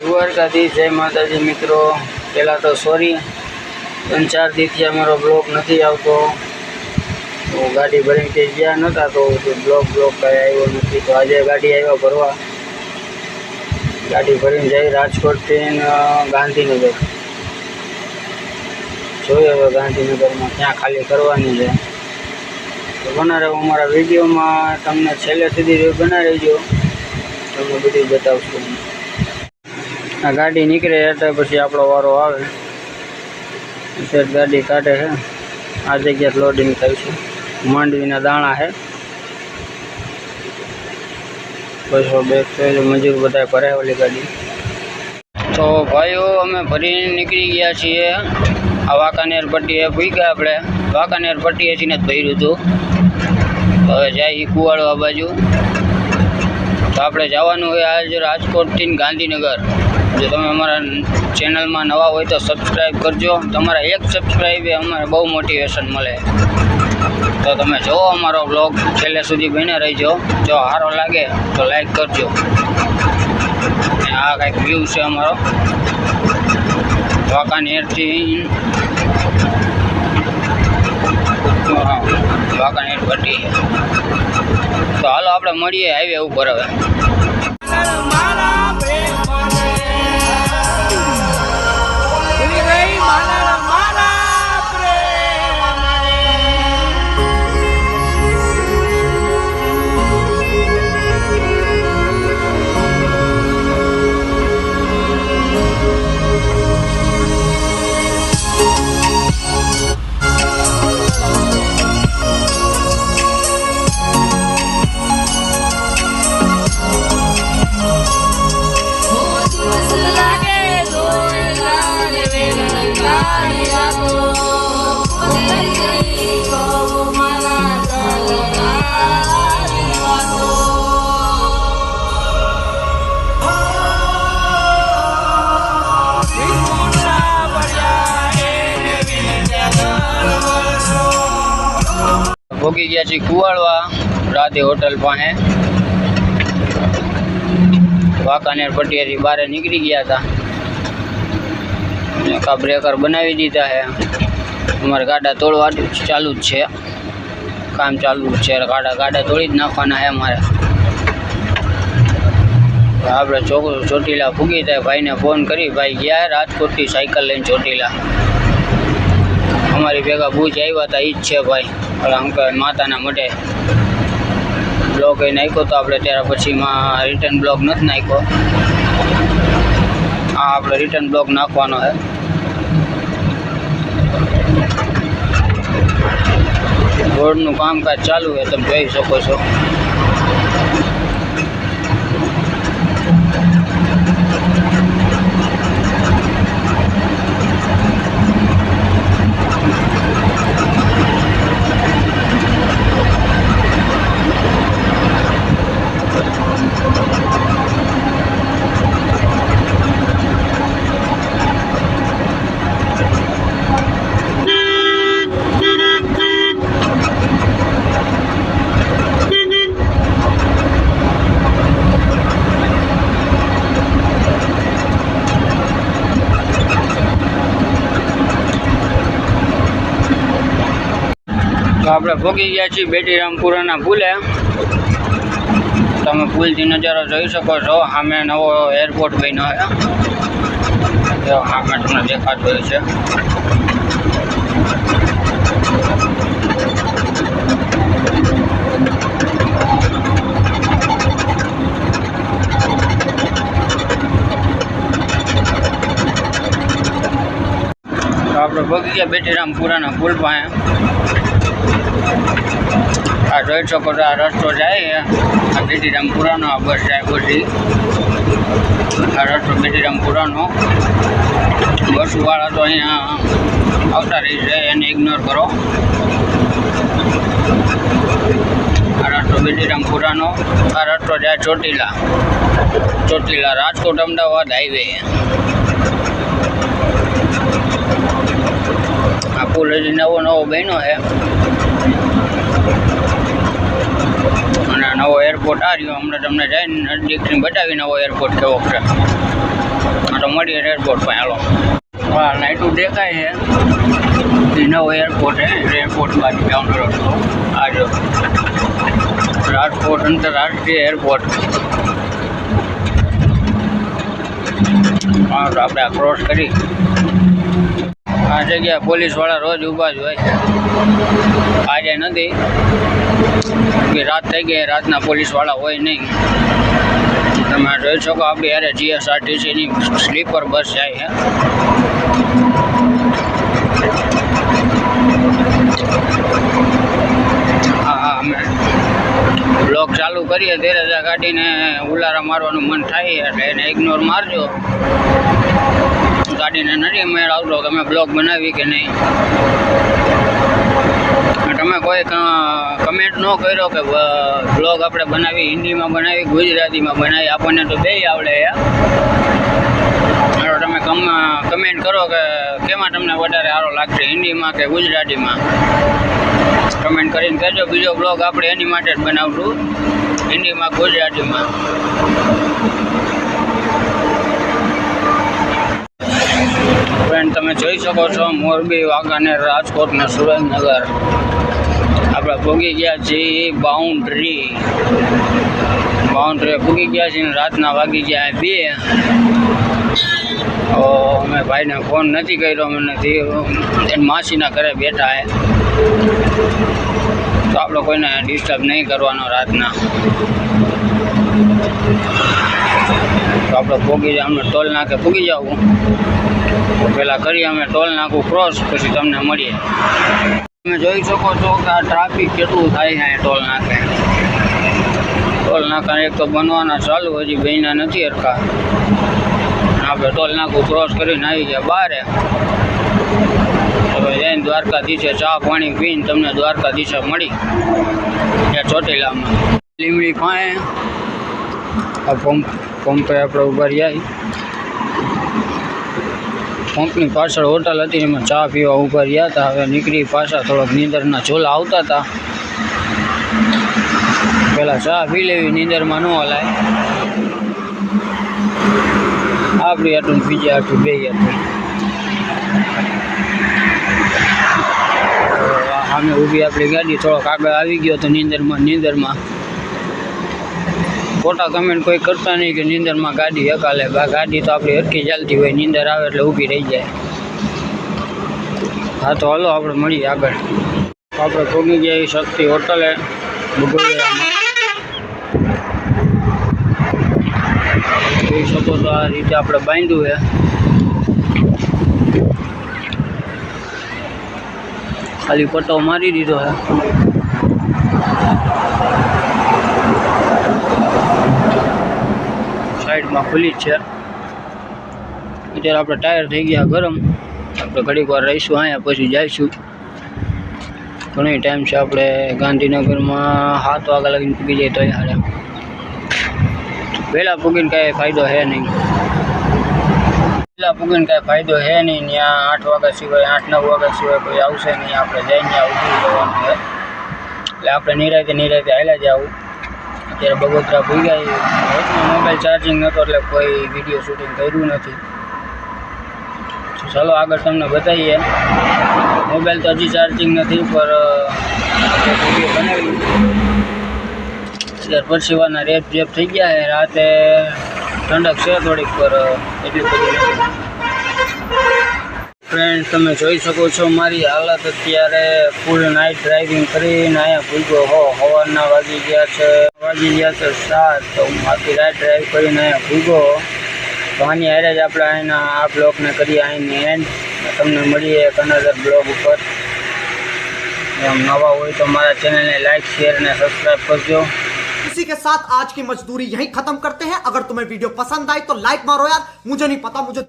દ્વારકાથી જય માતાજી મિત્રો। પહેલાં તો સોરી, 3-4 દીથી અમારો બ્લોગ નથી આવતો, તો ગાડી ભરીને કંઈ ગયા નહોતા, તો બ્લોગ કાંઈ આવ્યો નથી। તો આજે ગાડી આવ્યા ભરવા, ગાડી ભરીને જઈ રાજકોટથી ગાંધીનગર। જોઈએ હવે ગાંધીનગરમાં ક્યાં ખાલી કરવાની છે, તો બના રહેવું અમારા વિડીયોમાં। તમને છેલ્લે સુધી બના રહેજો, તમને બધું બતાવશું। આ ગાડી નીકળે એટલે પછી આપણો વારો આવે, સેટ ગાડી કાઢે છે। આ જગ્યાએ લોડિંગ થાય છે, માંડવીના દાણા છે, બસો બેગ મજૂર બધા ભરે ઓલી ગાડી। તો ભાઈઓ અમે ભરીને નીકળી ગયા છીએ। આ વાંકાનેર પટ્ટીએ ભૂગ્યા આપણે, વાંકાનેર પટ્ટીએથી જ ભર્યું હતું। હવે જાય કુવાડવા બાજુ, તો આપણે જવાનું હોય આજે રાજકોટથી ગાંધીનગર। જો તમે અમારા ચેનલમાં નવા હોય તો સબસ્ક્રાઈબ કરજો, તમારા એક સબસ્ક્રાઈબ અમારે બહુ મોટિવેશન મળે। તો તમે જુઓ અમારો બ્લોગ છેલ્લે સુધી બને રહીજો, જો સારો લાગે તો લાઈક કરજો। આ કંઈક વ્યૂ છે અમારો વાંકાનેરથી, વાંકાનેર પટ્ટી। તો હાલો આપણે મળીએ હાઈવે ઉપર। હવે ભોગી ગયા છીએ કુવાડવા રાધે હોટલ પાસે। વાંકાનેર પટ્ટીએથી બહાર નીકળી ગયા હતા, કા બ્રેકર બનાવી દીધા છે। અમારે ગાડા તોડવા ચાલુ જ છે, કામ ચાલુ જ છે, ગાડા તોડી જ નાખવાના છે અમારે। આપણે ચોટીલા ભૂગી થાય, ભાઈને ફોન કરી, ભાઈ ગયા રાજકોટથી સાયકલ લઈને ચોટીલા। અમારી ભેગા ભુજ આવ્યા હતા, ઈ જ છે ભાઈ અંકલ માતાના મઢે। બ્લોગ એ નાખ્યો તો આપણે, ત્યાર પછીમાં રિટર્ન બ્લોગ નથી નાખ્યો। આ આપણે રિટર્ન બ્લોગ નાખવાનો છે। રોડનું કામકાજ ચાલુ છે, તમે જોઈ શકો છો। તો આપણે ભોગી ગયા છીએ બેટીરામપુરાના પુલે। તમે પુલથી નજારો જોઈ શકો છો, સામે નવો એરપોર્ટ બન્યો છે, સામે તમને દેખાતો હોય છે। તો આપણે ભોગી ગયા બેટીરામપુરાના પુલ પાસે। આ જોઈ શકો છો, આ રસ્તો જાય, આ બેટીરામપુરાનો, આ બસ જાય બધી, આ રસ્તો બેટીરામપુરાનો। બસવાળા તો અહીંયા આવતા રહી છે, એને ઇગ્નોર કરો। આ રસ્તો બેટીરામપુરાનો, આ રસ્તો જાય ચોટીલા રાજકોટ અમદાવાદ હાઈવે। આ પુલ હજી નવો બન્યો છે, અને નવો એરપોર્ટ આ રહ્યો। હમણાં તમને જઈને નજીકથી બતાવી નવો એરપોર્ટ કેવો છે। મળીએ એરપોર્ટ પર. હાલો હા નાઇટું દેખાય છે નવો એરપોર્ટ છે એરપોર્ટ બાજુ જવાનો રસ્તો આ જો રાજકોટ આંતરરાષ્ટ્રીય એરપોર્ટ. હા તો આપણે ક્રોસ કરી આ જગ્યા પોલીસવાળા રોજ ઊભા જ હોય. આજે નથી કે રાત થઈ ગઈ રાતના પોલીસવાળા હોય નહીં. તમે જોઈ શકો આપણી યારે GSRTCની સ્લીપર બસ જાય છે. હા અમે બ્લોગ ચાલુ કરીએ ત્યારે ગાડીને ઉલારા મારવાનું મન થાય એટલે એને ઇગ્નોર મારજો. ગાડીને નથી મેળ આવતો તમે બ્લોગ બનાવી કે નહીં. તમે કોઈ કમેન્ટ ન કર્યો કે બ્લોગ આપણે બનાવી હિન્દીમાં બનાવી ગુજરાતીમાં બનાવી આપણને તો બેય આવડે. તમે કમેન્ટ કરો કે કેમાં તમને વધારે સારો લાગશે હિન્દીમાં કે ગુજરાતીમાં. કમેન્ટ કરીને કહેજો. બીજો બ્લોગ આપણે એની માટે જ બનાવશું હિન્દીમાં ગુજરાતીમાં. ફ્રેન્ડ તમે જોઈ શકો છો મોરબી વાંકાનેર રાજકોટ ને સુરેન્દ્રનગર આપણે પૂગી ગયા છીએ બાઉન્ડ્રી પૂગી ગયા છીએ. રાતના વાગી ગયા 2. અમે ભાઈને ફોન નથી કર્યો અમે નથી એની માસીના ઘરે બેઠા હે તો આપણે કોઈને ડિસ્ટર્બ નહીં કરવાનો રાતના. તો આપણે પૂગી અમને ટોલ નાકે પૂગી જવું તો પહેલાં કરીએ અમે ટોલ નાકું ક્રોસ પછી તમને મળીએ. તમે જોઈ શકો છો કે આ ટ્રાફિક કેટલું થાય છે ટોલ નાકે. ટોલ નાકા એક તો બનવાના ચાલુ હજી બન્યા નથી હરખા. આપણે ટોલ નાકું ક્રોસ કરીને આવી ગયા બહાર. હવે જઈને દ્વારકાધીશે ચા પાણી પીને તમને દ્વારકાધીશે મળી ત્યાં ચોટીલામાં લીમડી પાસે આ પંપે આપણે ઉભા રહ્યા. પંપની પાછળ હોટલ હતી એમાં ચા પીવા ઉભા રહ્યા હતા. હવે નીકળી પાછા થોડોક નીંદરના ઝોલા આવતા હતા. પહેલાં ચા પી લેવી નીંદરમાં ન હલાય. આપણી આટલું બીજા આટલું બે હતું. સામે ઊભી આપણી ગાડી થોડોક આગળ આવી ગયો તો નીંદરમાં ખોટા કમેન્ટ કોઈ કરતા નહીં કે નીંદરમાં ગાડી હકાલે. ગાડી તો આપણી હરકી ચાલતી હોય નીંદર આવે એટલે ઊભી રહી જાય. હા તો હાલો આપણે મળીએ આગળ. આપણે પહોંચી ગયા શક્તિ હોટલે બગોડિયામાં. જોઈ શકો તો આ રીતે આપણે બાંધ્યું છે. ખાલી પટ્ટો મારી દીધો છે. સાઈડમાં ખુલ્લી જ છે. અત્યારે આપણે ટાયર થઈ ગયા ગરમ. આપણે ઘડીક વાર રહીશું અહીંયા પછી જઈશું. ઘણો ટાઈમ છે. આપણે ગાંધીનગરમાં 7 વાગ્યા લગીને પૂગી જાય તો હારે. વહેલા પૂગીને કાંઈ ફાયદો છે નહીં. વહેલા પૂગીને કાંઈ ફાયદો છે નહીં. ત્યાં 8 વાગ્યા સિવાય 8-9 વાગ્યા સિવાય કોઈ આવશે નહીં. આપણે જઈને ત્યાં ઊભી જવાનું છે એટલે આપણે નિરાતે હાલ્યા જ આવું. અત્યારે બગોદરા ભૂગ્યા. મોબાઈલ ચાર્જિંગ નહોતો એટલે કોઈ વિડીયો શૂટિંગ કર્યું નથી. ચાલો આગળ તમને બતાવીએ. મોબાઈલ તો હજી ચાર્જિંગ નથી પર વિડીયો બનાવી. અત્યારે પરસીવાના રેપ થઈ ગયા છે. રાતે ઠંડક છે થોડીક પર એટલી બધી. ફ્રેન્ડ તમે જોઈ શકો છો મારી હાલત અત્યારે ફૂલ નાઇટ ડ્રાઇવિંગ કરીને અહીંયા ભૂગ્યો સવારના વાગી ગયા છે 7. તો હું આખી રાત ડ્રાઈવ કરીને અહીંયા ભૂગ્યો. તો આની હારે જ આપણે અહીંના આ બ્લોગને કરીએ અહીંની એન્ડ. તમને મળીએ એક અનધર બ્લોગ ઉપર. નવા હોય તો મારા ચેનલને લાઈક શેર અને સબસ્ક્રાઈબ કરજો. इसी के साथ आज की मजदूरी यहीं खत्म करते हैं. अगर तुम्हें वीडियो पसंद आई तो लाइक मारो यार. मुझे नहीं पता मुझे